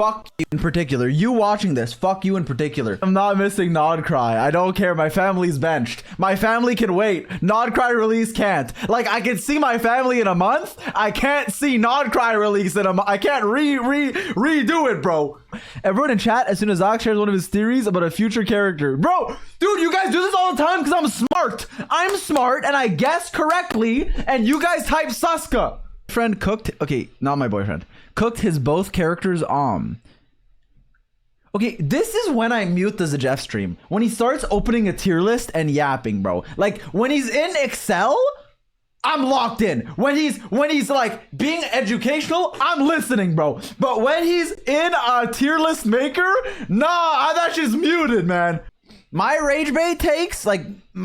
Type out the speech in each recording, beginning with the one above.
Fuck you in particular. You watching this, fuck you in particular. I'm not missing Nod Cry. I don't care. My family's benched. My family can wait. Nod Cry release can't. Like, I can see my family in a month. I can't see Nod Cry release in a month. I can't redo it, bro. Everyone in chat, as soon as Zyox shares one of his theories about a future character. Bro, dude, you guys do this all the time because I'm smart. I'm smart and I guess correctly, and you guys type Suska. Friend cooked, okay, not my boyfriend, cooked his both characters okay, this is when I mute the ZY0X stream, when he starts opening a tier list and yapping, bro. Like, when he's in Excel, I'm locked in. When he's like being educational, I'm listening, bro. But when he's in a tier list maker, nah, that shit's muted, man. My rage bait takes, like,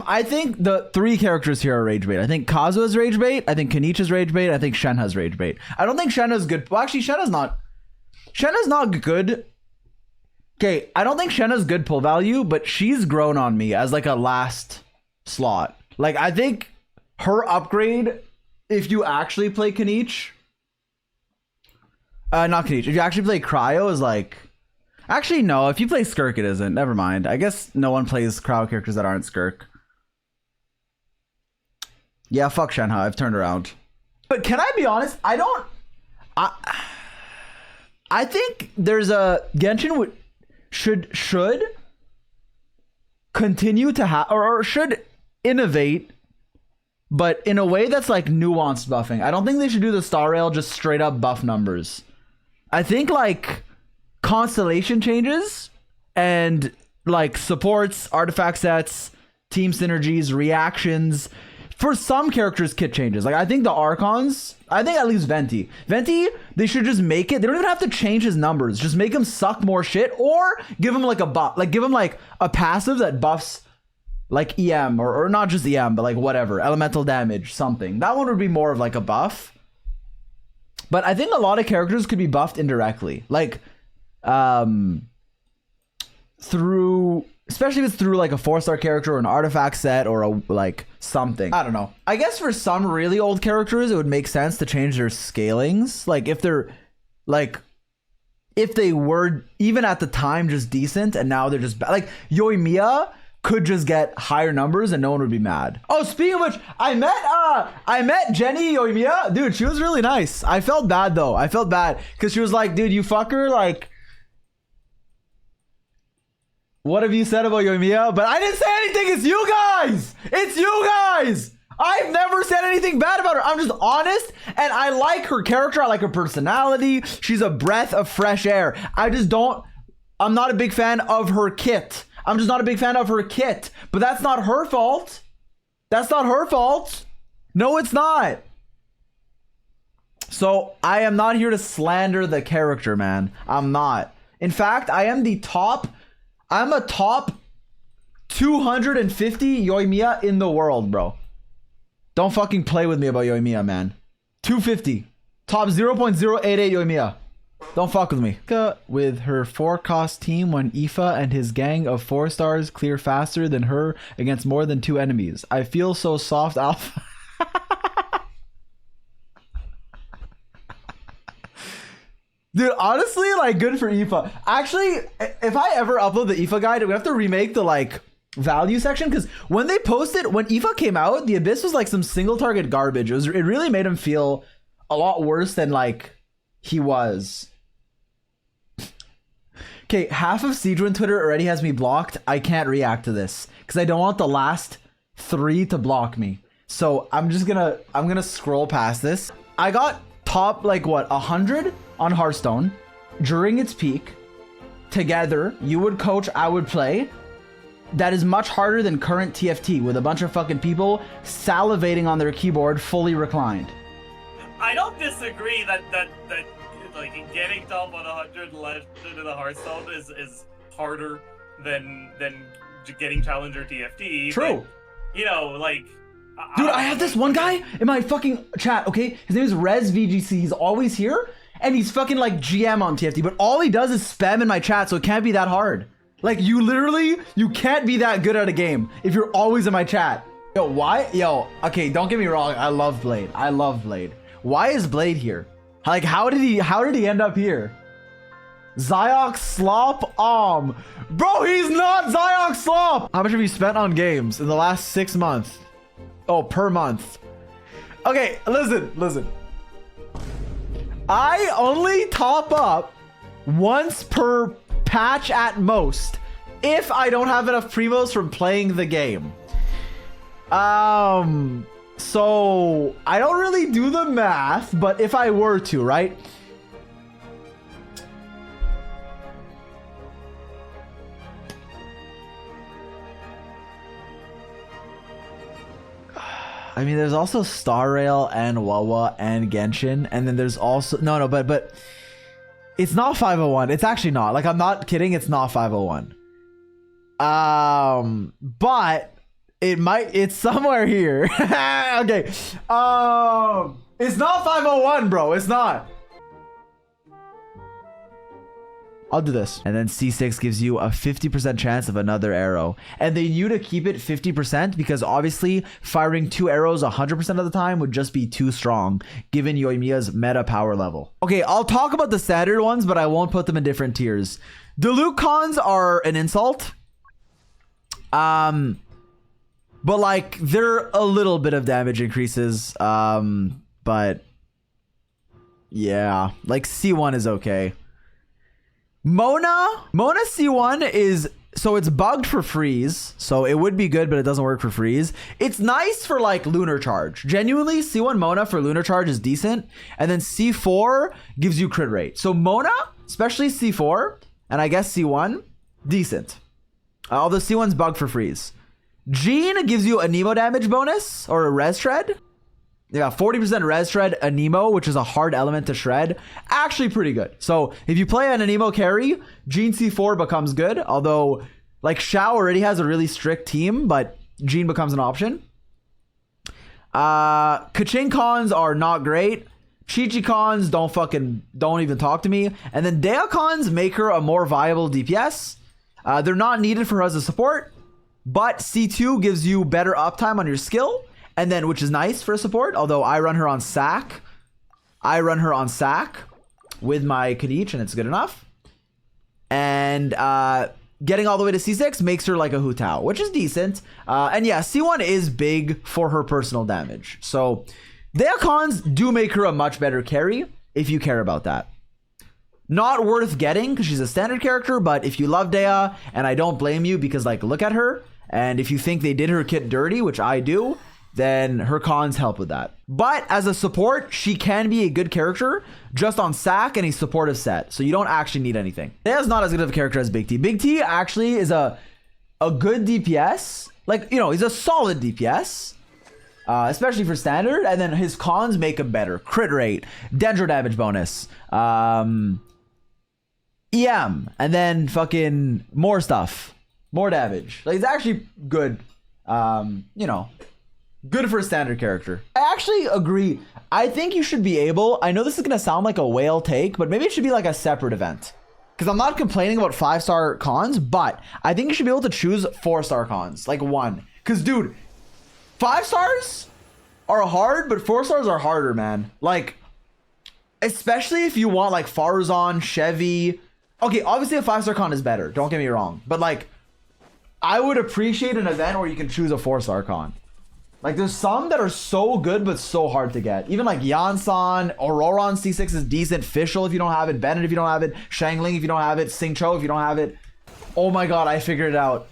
I think the 3 characters here are rage bait. I think Kazuha's rage bait. I think Kenichi's rage bait. I think Shenhe's rage bait. I don't think Shenhe's good. Well, actually, Shenhe's not good. Okay, I don't think Shenhe's good pull value, but she's grown on me as like a last slot. Like, I think her upgrade, if you actually play Kenichi, not Kenichi, if you actually play Cryo, is like, actually, no. If you play Skirk, it isn't. Never mind. I guess no one plays crowd characters that aren't Skirk. Yeah, fuck Shenhe. I've turned around. But can I be honest? I think there's a Genshin should continue to have, or should innovate, but in a way that's like nuanced buffing. I don't think they should do the star rail just straight up buff numbers. I think like constellation changes and like supports, artifact sets, team synergies, reactions. For some characters, kit changes. Like, I think the Archons, I think at least Venti, they should just make it. They don't even have to change his numbers. Just make him suck more shit, or give him like a buff. Like, give him like a passive that buffs like EM, or not just EM, but like whatever, elemental damage, something. That one would be more of like a buff. But I think a lot of characters could be buffed indirectly. Like, through, especially if it's through like a 4-star character or an artifact set or a like something. I don't know. I guess for some really old characters, it would make sense to change their scalings. Like, if they're like, if they were even at the time just decent and now they're just like Yoimiya could just get higher numbers and no one would be mad. Oh, speaking of which, I met Jenny Yoimiya. Dude, she was really nice. I felt bad though. I felt bad because she was like, dude, you fucker, like, what have you said about Yoimiya? But I didn't say anything. It's you guys. It's you guys. I've never said anything bad about her. I'm just honest, and I like her character. I like her personality. She's a breath of fresh air. I'm not a big fan of her kit. I'm just not a big fan of her kit. But that's not her fault. That's not her fault. No, it's not. So I am not here to slander the character, man. I'm not. In fact, I'm a top 250 Yoimiya in the world, bro. Don't fucking play with me about Yoimiya, man. 250. Top 0.088 Yoimiya. Don't fuck with me. With her 4-cost team when Aoife and his gang of 4-stars clear faster than her against more than 2 enemies. I feel so soft alpha. Dude, honestly, like, good for Aoife. Actually, if I ever upload the Aoife guide, we have to remake the, like, value section, because when they posted, when Aoife came out, the Abyss was, like, some single target garbage. It really made him feel a lot worse than, like, he was. Okay, half of Sijuan Twitter already has me blocked. I can't react to this, because I don't want the last 3 to block me. So, I'm gonna scroll past this. I got top, like, what, 100? On Hearthstone during its peak. Together, you would coach, I would play. That is much harder than current TFT with a bunch of fucking people salivating on their keyboard fully reclined. I don't disagree that like getting top 100 left into the Hearthstone is harder than getting Challenger TFT. True. But, you know, like, dude, I have this one guy in my fucking chat, okay? His name is Rez VGC. He's always here. And he's fucking like GM on TFT, but all he does is spam in my chat, so it can't be that hard. Like, you can't be that good at a game if you're always in my chat. Yo, why? Yo, okay, don't get me wrong. I love Blade. I love Blade. Why is Blade here? Like, how did he end up here? Zyox Slop? Bro, he's not Zyox Slop! How much have you spent on games in the last 6 months? Oh, per month. Okay, listen. I only top up once per patch at most if I don't have enough primos from playing the game. So I don't really do the math, but if I were to, right? I mean, there's also Star Rail and Wawa and Genshin, and then there's also but it's not 501. It's actually not. Like, I'm not kidding. It's not 501. But it's somewhere here. Okay. It's not 501, bro. It's not. I'll do this. And then C6 gives you a 50% chance of another arrow. And they knew to keep it 50% because obviously firing 2 arrows 100% of the time would just be too strong given Yoimiya's meta power level. Okay, I'll talk about the standard ones, but I won't put them in different tiers. The Luke cons are an insult. But like they're a little bit of damage increases. But yeah, like C1 is okay. Mona C1 is, so it's bugged for freeze, so it would be good, but it doesn't work for freeze. It's nice for like lunar charge. Genuinely, C1 Mona for lunar charge is decent, and then C4 gives you crit rate. So Mona, especially C4, and I guess C1, decent. Although C1's bugged for freeze. Jean gives you a Nemo damage bonus, or a res shred. Yeah, 40% res shred, Anemo, which is a hard element to shred. Actually pretty good. So if you play an Anemo carry, Jean C4 becomes good. Although, like, Xiao already has a really strict team, but Jean becomes an option. Kaching cons are not great. Chi-Chi cons don't even talk to me. And then Dea cons make her a more viable DPS. They're not needed for her as a support, but C2 gives you better uptime on your skill. And then, which is nice for support, although I run her on sack. With my Kadich, and it's good enough. And getting all the way to C6 makes her like a Hu Tao, which is decent. And yeah, C1 is big for her personal damage. So Dea cons do make her a much better carry if you care about that. Not worth getting because she's a standard character, but if you love Dea, and I don't blame you because, like, look at her. And if you think they did her kit dirty, which I do, then her cons help with that. But as a support, she can be a good character just on sack and a supportive set. So you don't actually need anything. Dea's not as good of a character as Big T. Big T actually is a good DPS. Like, you know, he's a solid DPS. Especially for standard. And then his cons make him better. Crit rate, Dendro damage bonus, EM, and then fucking more stuff. More damage. Like, he's actually good. You know, good for a standard character. I actually agree. I think you should be able, I know this is going to sound like a whale take, but maybe it should be like a separate event. Because I'm not complaining about 5-star cons, but I think you should be able to choose 4-star cons. Like 1. Because, dude, 5 stars are hard, but 4 stars are harder, man. Like, especially if you want like Farazan, Chevy. Okay, obviously a 5-star con is better. Don't get me wrong. But like, I would appreciate an event where you can choose a 4-star con. Like, there's some that are so good, but so hard to get. Even like Yansan, Auroron C6 is decent. Fischl if you don't have it. Bennett if you don't have it. Shangling if you don't have it. Singcho if you don't have it. Oh my god, I figured it out.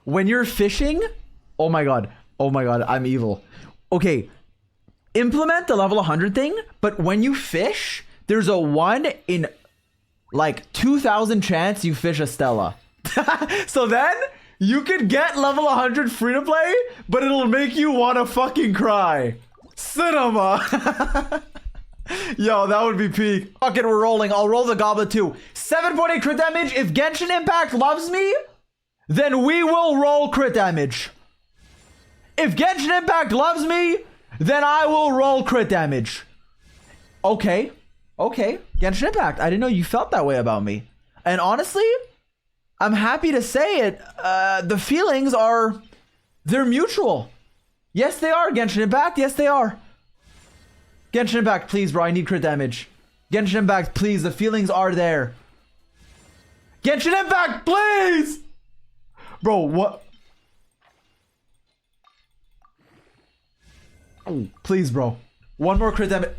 When you're fishing, oh my god, I'm evil. Okay, implement the level 100 thing, but when you fish, there's a 1 in like 2,000 chance you fish a Stella. So then you could get level 100 free to play, but it'll make you want to fucking cry. Cinema. Yo, that would be peak. Fuck it, we're rolling. I'll roll the Goblet too. 7.8 crit damage. If Genshin Impact loves me, then we will roll crit damage. If Genshin Impact loves me, then I will roll crit damage. Okay. Genshin Impact, I didn't know you felt that way about me. And honestly, I'm happy to say it. The feelings are, they're mutual. Yes, they are, Genshin Impact. Yes, they are. Genshin Impact, please, bro. I need crit damage. Genshin Impact, please. The feelings are there. Genshin Impact, please! Bro, what? Oh, please, bro. One more crit damage.